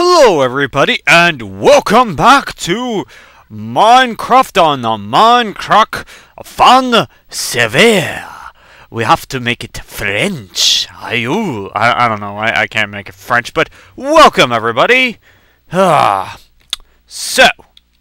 Hello everybody and welcome back to Minecraft on the Mindcrack Fan Server. We have to make it French. I don't know, I can't make it French, but welcome everybody. So,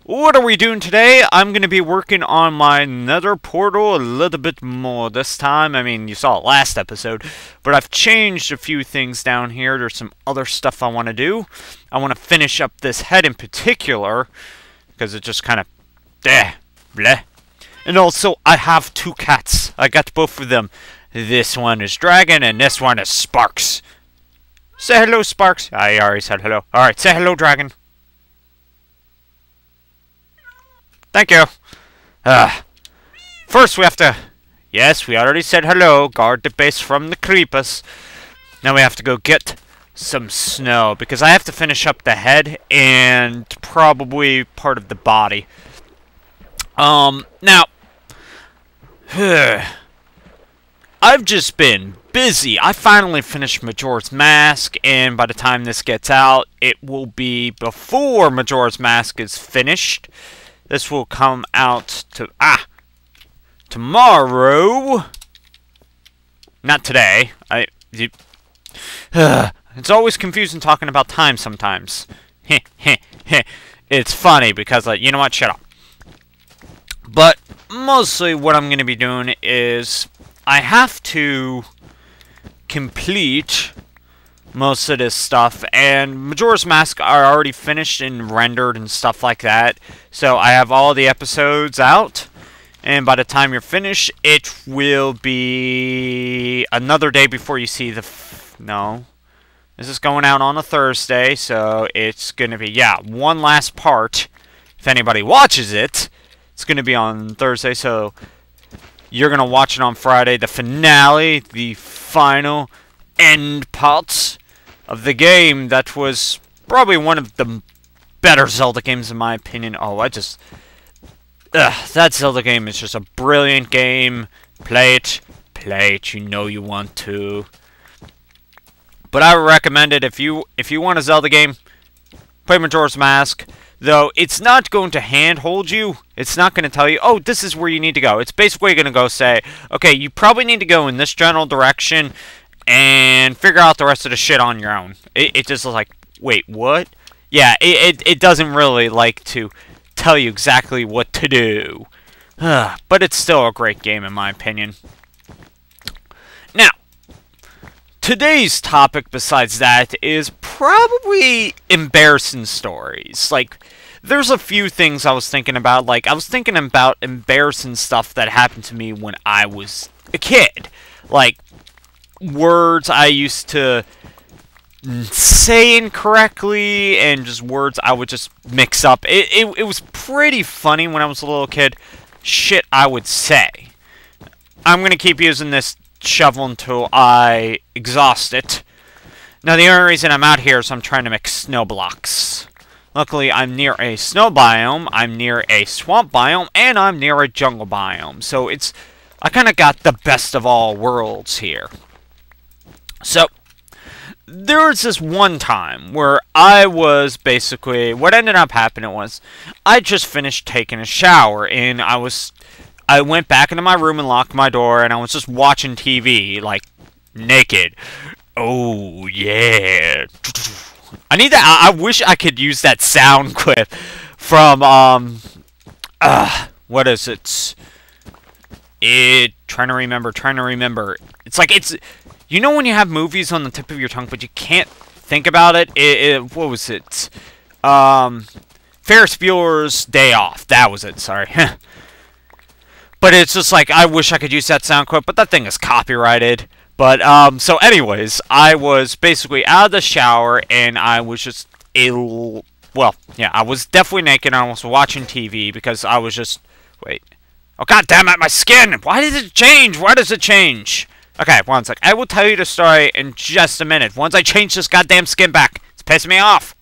what are we doing today? I'm going to be working on my nether portal a little bit more this time. I mean, you saw it last episode, but I've changed a few things down here. There's some other stuff I want to do. I want to finish up this head in particular, because it just kind of, bleh. And also, I have two cats. I got both of them. This one is Dragon, and this one is Sparks. Say hello, Sparks. I already said hello. Alright, say hello, Dragon. Thank you. First we have to... Yes, we already said hello. Guard the base from the creepers. Now we have to go get some snow, because I have to finish up the head and probably part of the body. Now... I've just been busy. I finally finished Majora's Mask, and by the time this gets out, it will be before Majora's Mask is finished. This will come out tomorrow. Not today. It's always confusing talking about time sometimes. It's funny because, you know what? Shut up. But mostly what I'm going to be doing is I have to complete most of this stuff, and Majora's Mask are already finished and rendered and stuff like that. So I have all the episodes out, and by the time you're finished, it will be another day before you see the... No. This is going out on a Thursday, so it's going to be, yeah, one last part. If anybody watches it, it's going to be on Thursday, so you're going to watch it on Friday. The finale, the final end parts of the game that was probably one of the better Zelda games in my opinion. Oh, that Zelda game is just a brilliant game. Play it, you know you want to. But I recommend it if you want a Zelda game, play Majora's Mask. Though it's not going to handhold you. It's not going to tell you, oh, this is where you need to go. It's basically going to go say, okay, you probably need to go in this general direction and figure out the rest of the shit on your own. It just is like, wait, what? Yeah, it doesn't really like to tell you exactly what to do. But it's still a great game in my opinion. Now, today's topic besides that is probably embarrassing stories. Like, there's a few things I was thinking about. Like, I was thinking about embarrassing stuff that happened to me when I was a kid. Like, words I used to say incorrectly, and just words I would just mix up. It was pretty funny when I was a little kid. Shit I would say. I'm gonna keep using this shovel until I exhaust it. Now the only reason I'm out here is I'm trying to make snow blocks. Luckily I'm near a snow biome, I'm near a swamp biome, and I'm near a jungle biome. So I kinda got the best of all worlds here. So, there was this one time where I was basically, what ended up happening was, I just finished taking a shower, and I went back into my room and locked my door, and I was just watching TV, like, naked. Oh, yeah. I wish I could use that sound clip from, what is it? Trying to remember. It's like, you know when you have movies on the tip of your tongue, but you can't think about it? What was it? Ferris Bueller's Day Off. That was it, sorry. But it's just like, I wish I could use that sound clip, but that thing is copyrighted. But, so anyways, I was basically out of the shower, and I was just, well, yeah, I was definitely naked, and I was watching TV, because I was just, wait. Oh, god damn it, my skin! Why did it change? Why does it change? Okay, one sec. I will tell you the story in just a minute. Once I change this goddamn skin back. It's pissing me off.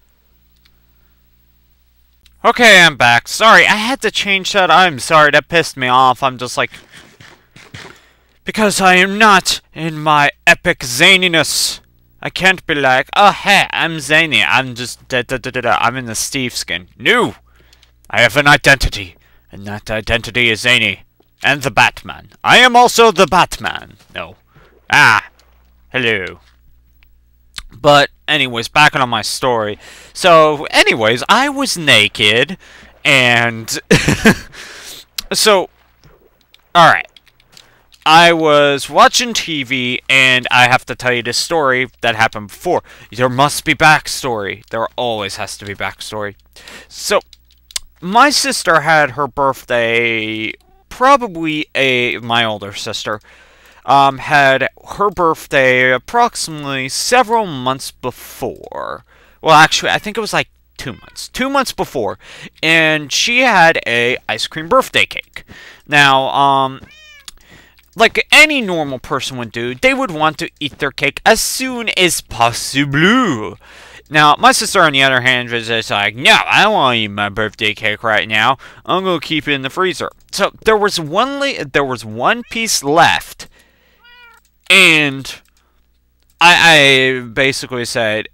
Okay, I'm back. Sorry, I had to change that. I'm sorry, that pissed me off. I'm just like... Because I am not in my epic zaniness. I can't be like, oh hey, I'm Zany, I'm just I'm in the Steve skin. No! I have an identity, and that identity is Zany. And the Batman. I am also the Batman. No. Ah! Hello. But, anyways, back on my story. So, anyways, I was naked, and... so, alright. I was watching TV, and I have to tell you this story that happened before. There must be backstory. There always has to be backstory. So, my sister had her birthday, probably my older sister, had her birthday approximately several months before. Well, actually, I think it was like 2 months. 2 months before. And she had a ice cream birthday cake. Now, like any normal person would do, they would want to eat their cake as soon as possible. Now, my sister, on the other hand, was just like, no, I don't want to eat my birthday cake right now. I'm going to keep it in the freezer. So, there was one piece left. And I basically said,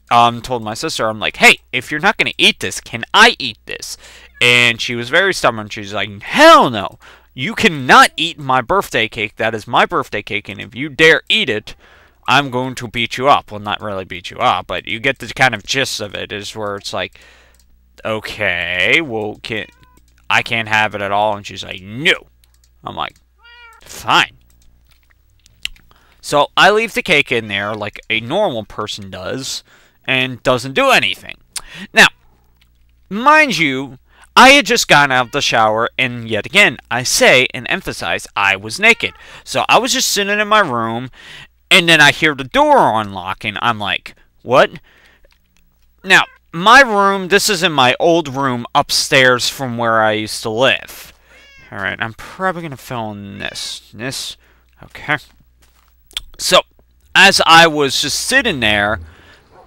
told my sister, I'm like, hey, if you're not going to eat this, can I eat this? And she was very stubborn. She's like, hell no. You cannot eat my birthday cake. That is my birthday cake, and if you dare eat it, I'm going to beat you up. Well, not really beat you up, but you get the kind of gist of it, is where it's like, okay, well, I can't have it at all, and she's like, no. I'm like, fine. So, I leave the cake in there like a normal person does, and doesn't do anything. Now, mind you, I had just gotten out of the shower, and yet again, I say and emphasize, I was naked. So I was just sitting in my room, and then I hear the door unlock, and I'm like, what? Now, my room, this is in my old room upstairs from where I used to live. Alright, I'm probably going to film this. Okay. So, as I was just sitting there,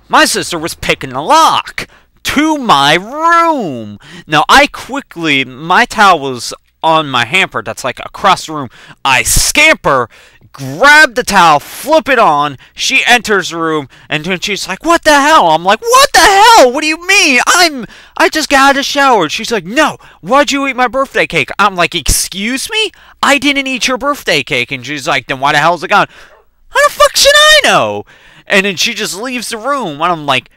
my sister was picking the lock to my room. Now, my towel was on my hamper that's like across the room. I scamper, grab the towel, flip it on. She enters the room, and then she's like, what the hell? I'm like, what the hell? What do you mean? I just got out of the shower. She's like, no, why'd you eat my birthday cake? I'm like, excuse me? I didn't eat your birthday cake. And she's like, then why the hell is it gone? How the fuck should I know? And then she just leaves the room, and I'm like,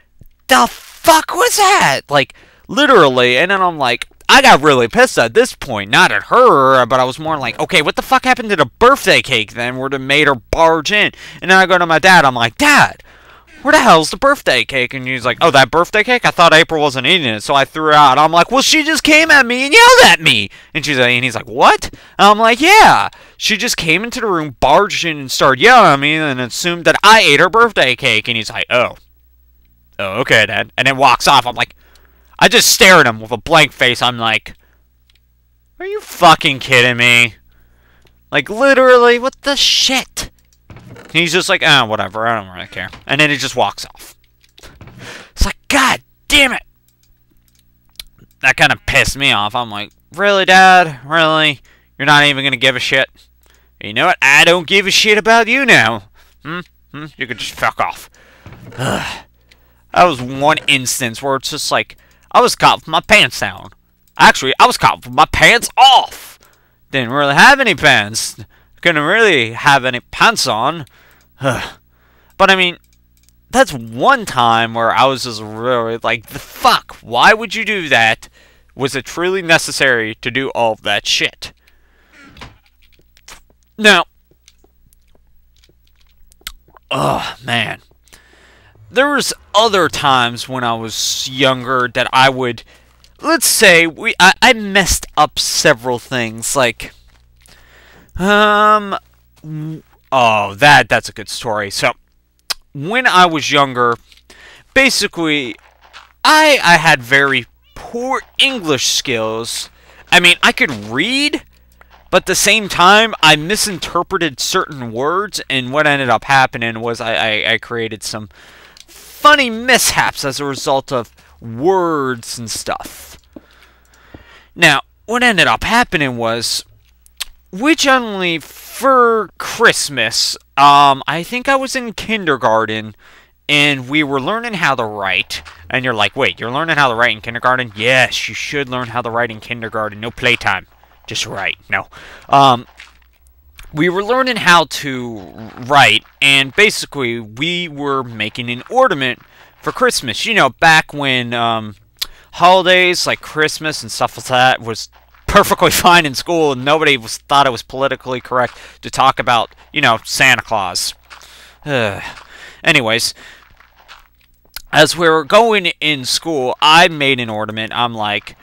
the fuck was that? Like, literally. And then I'm like, I got really pissed at this point. Not at her, but I was more like, okay, what the fuck happened to the birthday cake then, where they made her barge in? And then I go to my dad, I'm like, Dad, where the hell's the birthday cake? And he's like, oh, that birthday cake? I thought April wasn't eating it, so I threw it out. I'm like, well, she just came at me and yelled at me. And he's like, what? And I'm like, yeah. She just came into the room, barged in, and started yelling at me, and assumed that I ate her birthday cake. And he's like, oh, okay, Dad. And then walks off. I'm like, I just stare at him with a blank face. I'm like, are you fucking kidding me? Like, literally, what the shit? And he's just like, oh, whatever, I don't really care. And then he just walks off. It's like, God damn it. That kind of pissed me off. I'm like, really, Dad? Really? You're not even gonna give a shit? You know what? I don't give a shit about you now. You could just fuck off. Ugh. That was one instance where it's just like, I was caught with my pants down. Actually, I was caught with my pants off. Didn't really have any pants. Couldn't really have any pants on. But I mean, that's one time where I was just really like, the fuck? Why would you do that? Was it truly necessary to do all of that shit? Now, oh man. There was other times when I was younger that I would, let's say, I messed up several things, like, oh, that's a good story. So, when I was younger, basically, I had very poor English skills. I mean, I could read, but at the same time, I misinterpreted certain words, and what ended up happening was I created some funny mishaps as a result of words and stuff. Now, what ended up happening was, which only for Christmas, I think I was in kindergarten, and we were learning how to write. And you're like, wait, you're learning how to write in kindergarten? Yes, you should learn how to write in kindergarten. No playtime. Just write. No. We were learning how to write, and basically we were making an ornament for Christmas. You know, back when holidays like Christmas and stuff like that was perfectly fine in school, and nobody thought it was politically correct to talk about, you know, Santa Claus. Anyways, as we were going in school, I made an ornament. I'm like,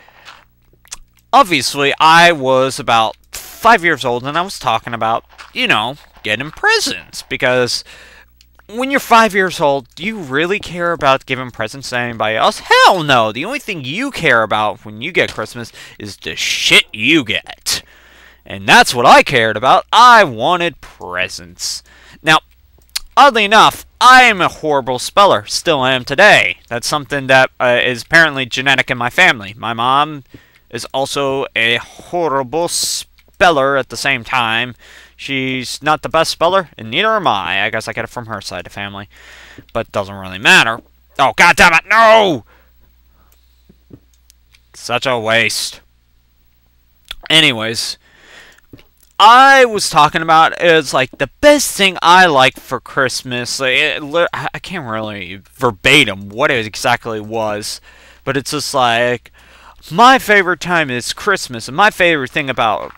obviously, I was about 5 years old, and I was talking about, you know, getting presents, because when you're 5 years old, do you really care about giving presents to anybody else? Hell no! The only thing you care about when you get Christmas is the shit you get. And that's what I cared about. I wanted presents. Now, oddly enough, I am a horrible speller. Still am today. That's something that is apparently genetic in my family. My mom is also a horrible speller at the same time. She's not the best speller, and neither am I. I guess I get it from her side of the family. But it doesn't really matter. Oh, goddammit, no! Such a waste. Anyways, I was talking about is like the best thing I like for Christmas. Like, I can't really verbatim what it exactly was, but it's just like, my favorite time is Christmas, and my favorite thing about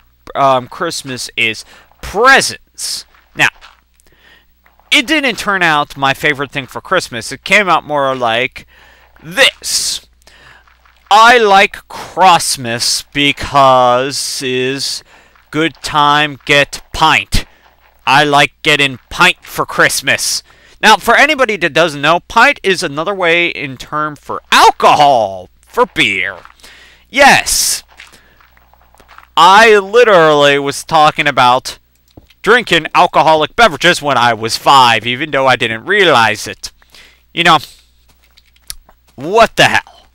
Christmas is presents. Now, it didn't turn out my favorite thing for Christmas. It came out more like this. I like Christmas because is good time get pint. I like getting pint for Christmas. Now, for anybody that doesn't know, pint is another way in term for alcohol, for beer. Yes, I literally was talking about drinking alcoholic beverages when I was 5, even though I didn't realize it. You know, what the hell?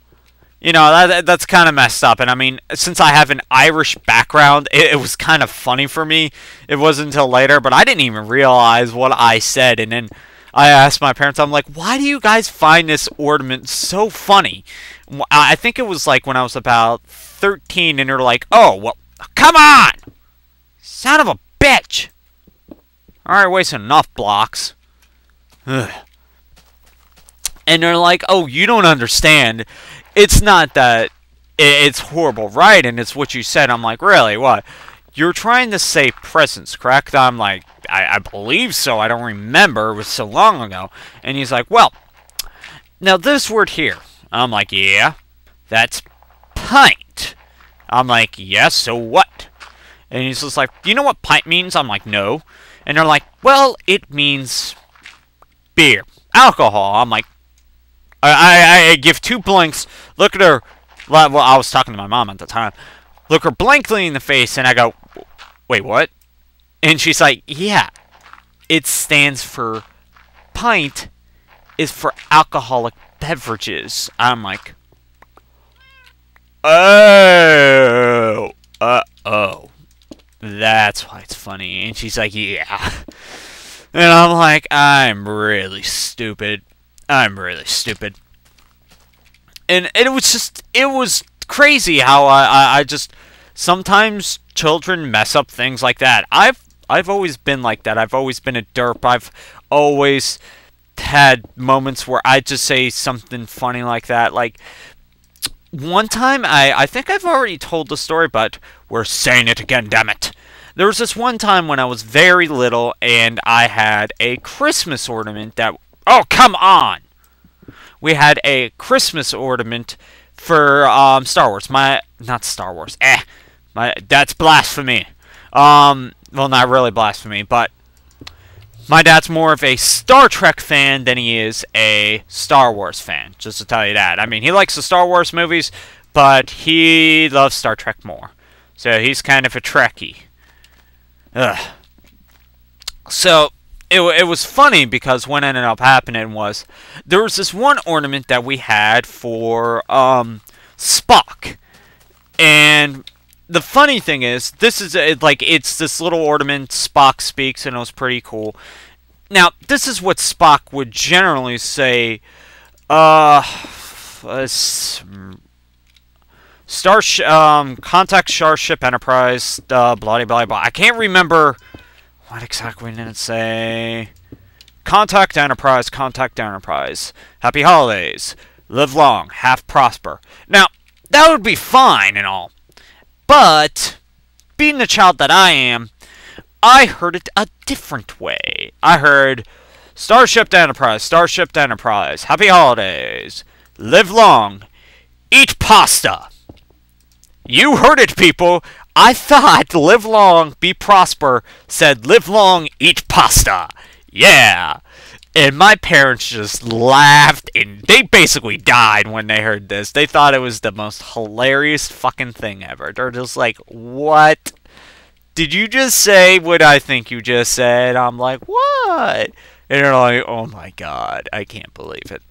You know, that's kind of messed up. And I mean, since I have an Irish background, it was kind of funny for me. It wasn't until later, but I didn't even realize what I said. And then I asked my parents, I'm like, why do you guys find this ornament so funny? I think it was like when I was about 13, and they're like, oh, well, come on! Son of a bitch! Alright, wasting enough blocks. Ugh. And they're like, oh, you don't understand. It's not that it's horrible writing, it's what you said. I'm like, really? What? You're trying to say presents, correct? I'm like, I believe so. I don't remember. It was so long ago. And he's like, well, now this word here. I'm like, yeah, that's pint. I'm like, yes, so what? And he's just like, do you know what pint means? I'm like, no. And they're like, well, it means beer, alcohol. I'm like, I give 2 blinks, look at her, well, I was talking to my mom at the time, look her blankly in the face, and I go, wait, what? And she's like, yeah, it stands for pint is for alcoholic beverages. I'm like, oh, uh-oh. That's why it's funny. And she's like, yeah. And I'm like, I'm really stupid. I'm really stupid. And it was crazy how I just, sometimes children mess up things like that. I've always been like that. I've always been a derp. I've always had moments where I just say something funny like that. Like, one time, I think I've already told the story, but we're saying it again, damn it. There was this one time when I was very little, and I had a Christmas ornament that... Oh, come on! We had a Christmas ornament for Star Wars. Not Star Wars. That's blasphemy. Well, not really blasphemy, but my dad's more of a Star Trek fan than he is a Star Wars fan, just to tell you that. I mean, he likes the Star Wars movies, but he loves Star Trek more. So he's kind of a Trekkie. Ugh. So it was funny because what ended up happening was there was this one ornament that we had for Spock, and the funny thing is, this is like it's this little ornament. Spock speaks, and it was pretty cool. Now, this is what Spock would generally say. Contact Starship Enterprise. Blah blah blah blah. I can't remember what exactly did it say. Contact Enterprise. Contact Enterprise. Happy holidays. Live long. Have prosper. Now, that would be fine and all. But, being the child that I am, I heard it a different way. I heard, Starship Enterprise, Starship Enterprise, happy holidays, live long, eat pasta. You heard it, people. I thought live long, be prosper, said live long, eat pasta. Yeah. And my parents just laughed, and they basically died when they heard this. They thought it was the most hilarious fucking thing ever. They're just like, what? Did you just say what I think you just said? I'm like, what? And they're like, oh my god, I can't believe it.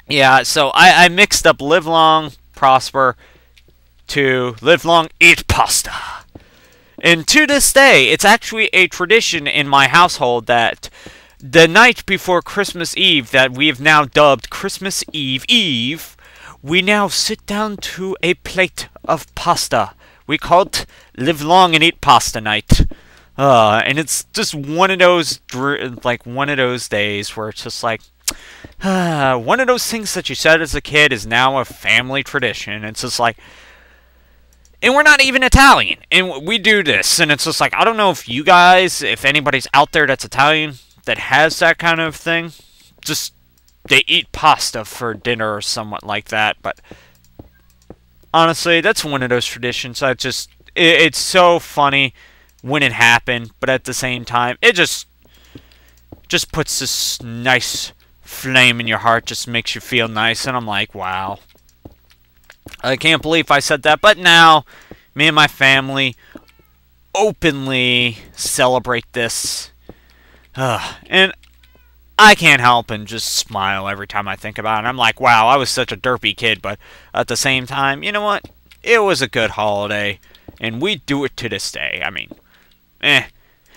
Yeah, so I mixed up live long, prosper, to live long, eat pasta. And to this day, it's actually a tradition in my household that the night before Christmas Eve, that we have now dubbed Christmas Eve, we now sit down to a plate of pasta. We call it Live Long and Eat Pasta Night. And it's just one of those days where it's just like, one of those things that you said as a kid is now a family tradition. It's just like, and we're not even Italian, and we do this, and it's just like, I don't know if you guys, if anybody's out there that's Italian, that has that kind of thing, just they eat pasta for dinner or somewhat like that. But honestly, that's one of those traditions. It's so funny when it happened, but at the same time, it just puts this nice flame in your heart, just makes you feel nice. And I'm like, wow, I can't believe I said that. But now, me and my family openly celebrate this. And I can't help and just smile every time I think about it. I'm like, wow, I was such a derpy kid, but at the same time, you know what? It was a good holiday, and we do it to this day. I mean,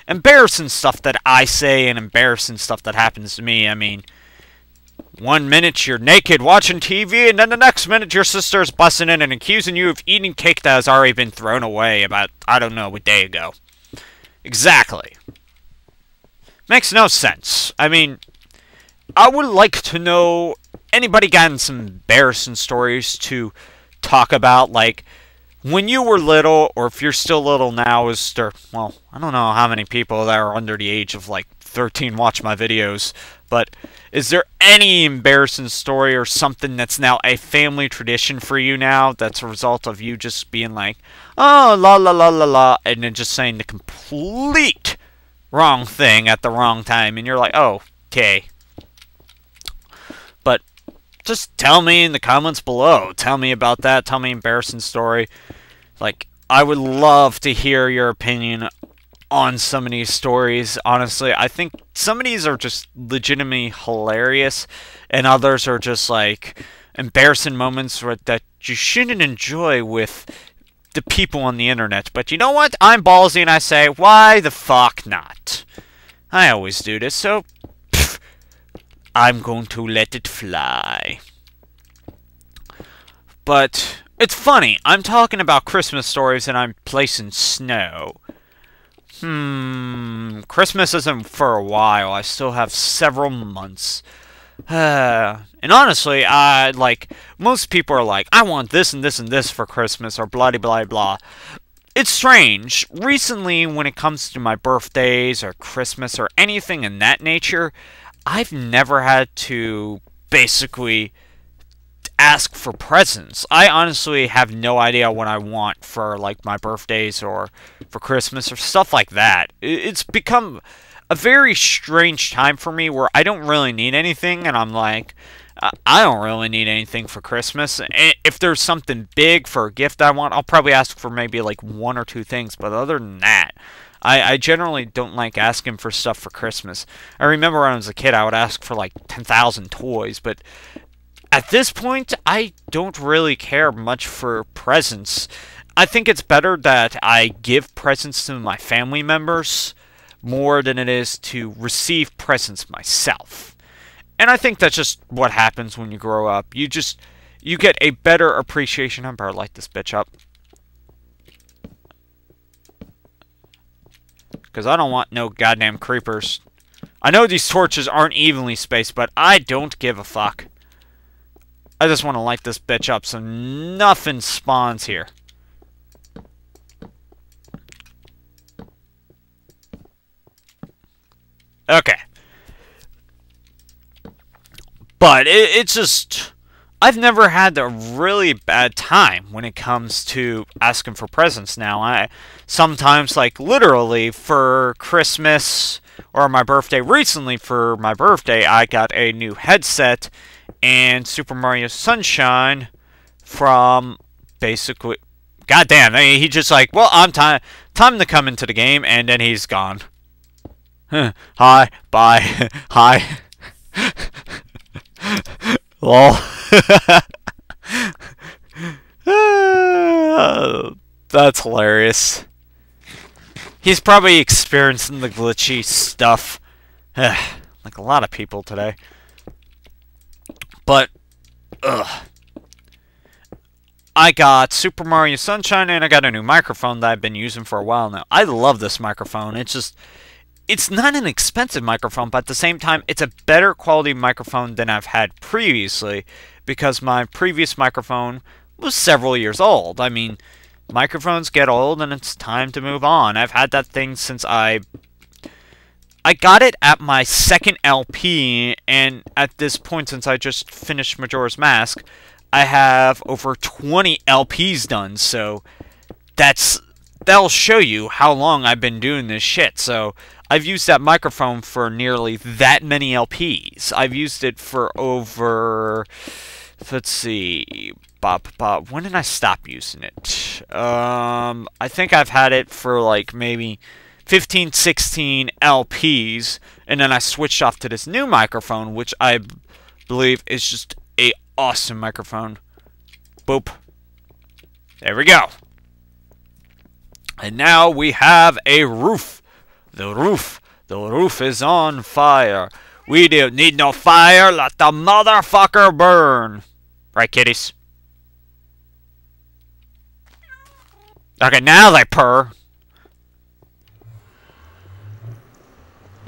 embarrassing stuff that I say and embarrassing stuff that happens to me. I mean, one minute you're naked watching TV, and then the next minute your sister's busting in and accusing you of eating cake that has already been thrown away about, I don't know, a day ago. Exactly. Makes no sense. I mean, I would like to know, anybody gotten some embarrassing stories to talk about, like, when you were little, or if you're still little now, is there, well, I don't know how many people that are under the age of, like, 13 watch my videos, but is there any embarrassing story or something that's now a family tradition for you now, that's a result of you just being like, oh, la la la la la, and then just saying the complete wrong thing at the wrong time, and you're like, oh, okay. But just tell me in the comments below. Tell me about that. Tell me an embarrassing story. Like, I would love to hear your opinion on some of these stories. Honestly, I think some of these are just legitimately hilarious, and others are just like embarrassing moments that you shouldn't enjoy with the people on the internet. But you know what? I'm ballsy and I say, why the fuck not? I always do this, so I'm going to let it fly. But it's funny. I'm talking about Christmas stories and I'm placing snow. Christmas isn't for a while. I still have several months. And honestly, like, most people are like, I want this and this and this for Christmas, or blah blah blah. It's strange. Recently, when it comes to my birthdays or Christmas or anything in that nature, I've never had to basically ask for presents. I honestly have no idea what I want for, like, my birthdays or for Christmas or stuff like that. It's become a very strange time for me where I don't really need anything, and I'm like, I don't really need anything for Christmas. And if there's something big for a gift I want, I'll probably ask for maybe like 1 or 2 things, but other than that, I generally don't like asking for stuff for Christmas. I remember when I was a kid, I would ask for like 10,000 toys, but at this point, I don't really care much for presents. I think it's better that I give presents to my family members more than it is to receive presents myself. And I think that's just what happens when you grow up. You get a better appreciation. I better light this bitch up. Because I don't want no goddamn creepers. I know these torches aren't evenly spaced, but I don't give a fuck. I just want to light this bitch up so nothing spawns here. Okay. But it's just... I've never had a really bad time when it comes to asking for presents now. I sometimes, like, literally, for Christmas or my birthday. Recently, for my birthday, I got a new headset and Super Mario Sunshine from basically... Goddamn, I mean, he just like, well, time to come into the game, and then he's gone. Hi, bye, hi. Lol. That's hilarious. He's probably experiencing the glitchy stuff. Like a lot of people today. But, I got Super Mario Sunshine and I got a new microphone that I've been using for a while now. I love this microphone. It's not an expensive microphone, but at the same time, it's a better quality microphone than I've had previously, because my previous microphone was several years old. I mean, microphones get old and it's time to move on. I've had that thing since I got it at my second LP, and at this point, since I just finished Majora's Mask, I have over 20 LPs done, so that'll show you how long I've been doing this shit. So I've used that microphone for nearly that many LPs. I've used it for over, let's see, when did I stop using it? I think I've had it for like maybe 15, 16 LPs, and then I switched off to this new microphone, which I believe is just a awesome microphone. Boop. There we go. And now we have a roof. The roof is on fire. We don't need no fire. Let the motherfucker burn. Right, kitties? Okay, now they purr.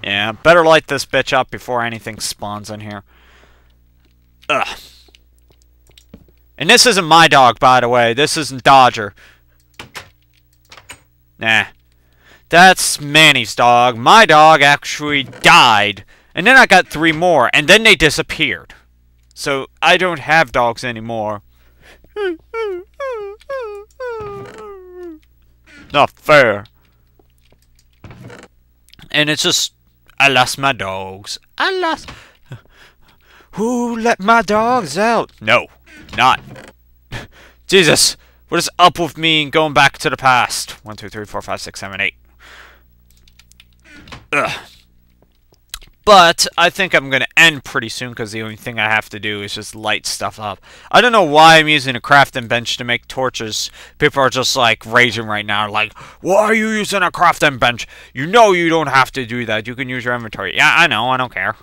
Yeah, better light this bitch up before anything spawns in here. Ugh. And this isn't my dog, by the way. This isn't Dodger. Nah. That's Manny's dog. My dog actually died. And then I got 3 more. And then they disappeared. So I don't have dogs anymore. Not fair. And it's just... I lost my dogs. Who let my dogs out? No. Not. Jesus. What is up with me and going back to the past? 1, 2, 3, 4, 5, 6, 7, 8. Ugh. But I think I'm going to end pretty soon because the only thing I have to do is just light stuff up. I don't know why I'm using a crafting bench to make torches. People are just like raging right now. Like, why are you using a crafting bench? You know you don't have to do that. You can use your inventory. Yeah, I know. I don't care.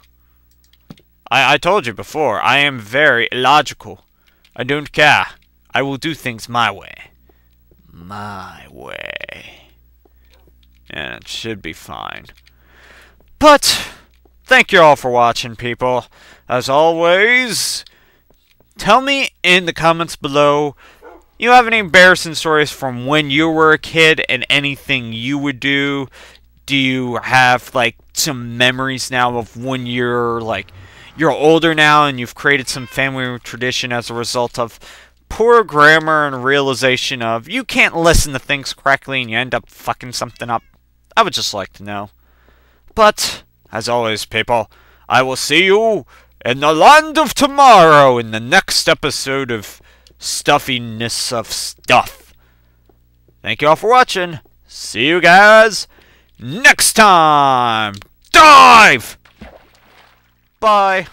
I told you before. I am very illogical. I don't care. I will do things my way. My way. And it should be fine. But... thank you all for watching, people. As always, tell me in the comments below, you have any embarrassing stories from when you were a kid and anything you would do? Do you have, like, some memories now of when you're, like, you're older now and you've created some family tradition as a result of poor grammar and realization of you can't listen to things correctly and you end up fucking something up? I would just like to know. But... as always, people, I will see you in the land of tomorrow in the next episode of Stuffiness of Stuff. Thank you all for watching. See you guys next time. Dive! Bye.